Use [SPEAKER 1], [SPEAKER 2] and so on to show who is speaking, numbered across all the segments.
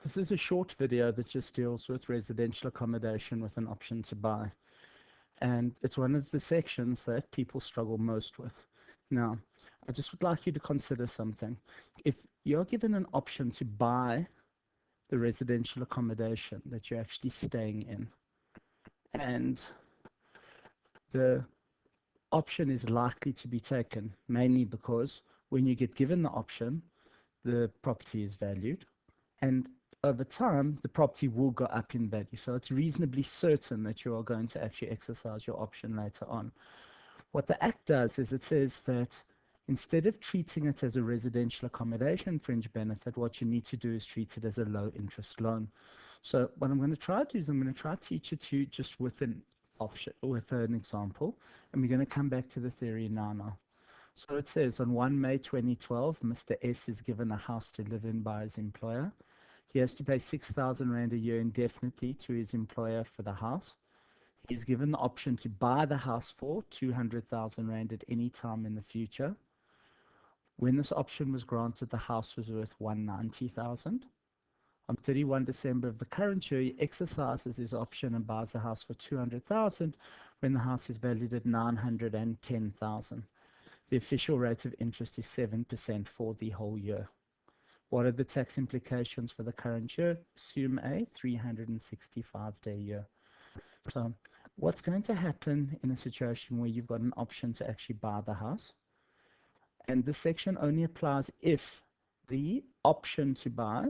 [SPEAKER 1] This is a short video that just deals with residential accommodation with an option to buy. And it's one of the sections that people struggle most with. Now, I just would like you to consider something. If you're given an option to buy the residential accommodation that you're actually staying in, and the option is likely to be taken, mainly because when you get given the option, the property is valued, and over time, the property will go up in value. So it's reasonably certain that you are going to actually exercise your option later on. What the Act does is it says that instead of treating it as a residential accommodation fringe benefit, what you need to do is treat it as a low interest loan. So what I'm going to try to do is I'm going to try to teach it to you just with an option, with an example, and we're going to come back to the theory now. So it says on 1 May 2012, Mr. S is given a house to live in by his employer. He has to pay 6,000 Rand a year indefinitely to his employer for the house. He is given the option to buy the house for 200,000 Rand at any time in the future. When this option was granted, the house was worth 190,000. On 31 December of the current year, he exercises his option and buys the house for 200,000 when the house is valued at 910,000. The official rate of interest is 7% for the whole year. What are the tax implications for the current year? Assume a 365-day year. So what's going to happen in a situation where you've got an option to actually buy the house? And this section only applies if the option to buy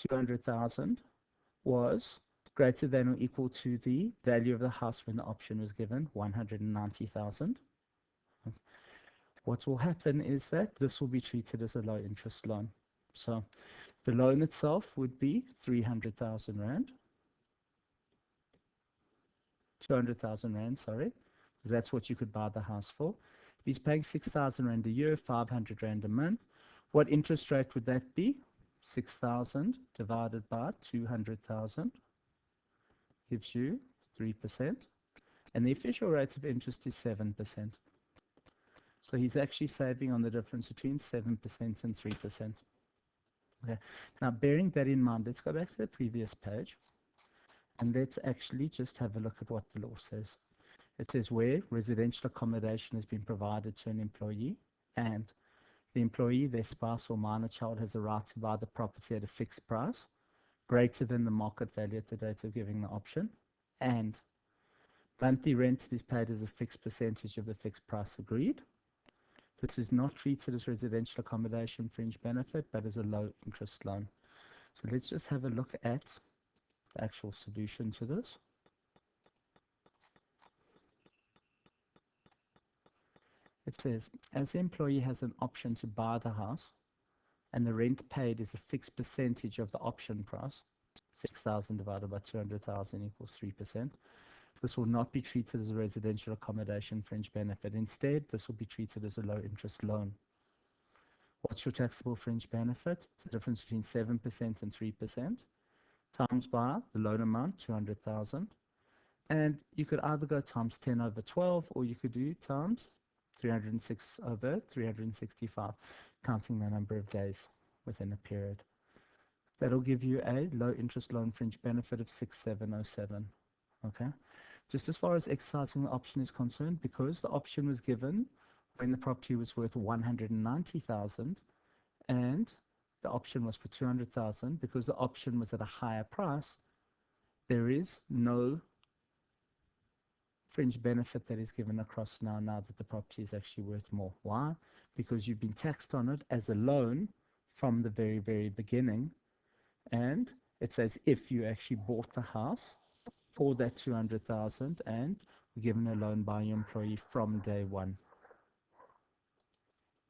[SPEAKER 1] 200,000 was greater than or equal to the value of the house when the option was given, 190,000. What will happen is that this will be treated as a low interest loan. So the loan itself would be 300,000 Rand. 200,000 Rand, sorry, because that's what you could buy the house for. If he's paying 6,000 Rand a year, 500 Rand a month, what interest rate would that be? 6,000 divided by 200,000 gives you 3%. And the official rate of interest is 7%. So he's actually saving on the difference between 7% and 3%. Okay. Now, bearing that in mind, let's go back to the previous page. And let's actually just have a look at what the law says. It says where residential accommodation has been provided to an employee and the employee, their spouse or minor child has a right to buy the property at a fixed price greater than the market value at the date of giving the option, and monthly rent is paid as a fixed percentage of the fixed price agreed. This is not treated as residential accommodation fringe benefit, but as a low interest loan. So let's just have a look at the actual solution to this. It says, as the employee has an option to buy the house, and the rent paid is a fixed percentage of the option price, 6,000 divided by 200,000 equals 3%. This will not be treated as a residential accommodation fringe benefit. Instead, this will be treated as a low interest loan. What's your taxable fringe benefit? It's the difference between 7% and 3%, times by the loan amount, 200,000. And you could either go times 10 over 12, or you could do times 306 over 365, counting the number of days within a period. That'll give you a low interest loan fringe benefit of 6707. Okay. Just as far as exercising the option is concerned, because the option was given when the property was worth 190,000 and the option was for 200,000, because the option was at a higher price, there is no fringe benefit that is given across now that the property is actually worth more. Why? Because you've been taxed on it as a loan from the very, very beginning, and it's as if you actually bought the house for that 200,000 and were given a loan by your employee from day one.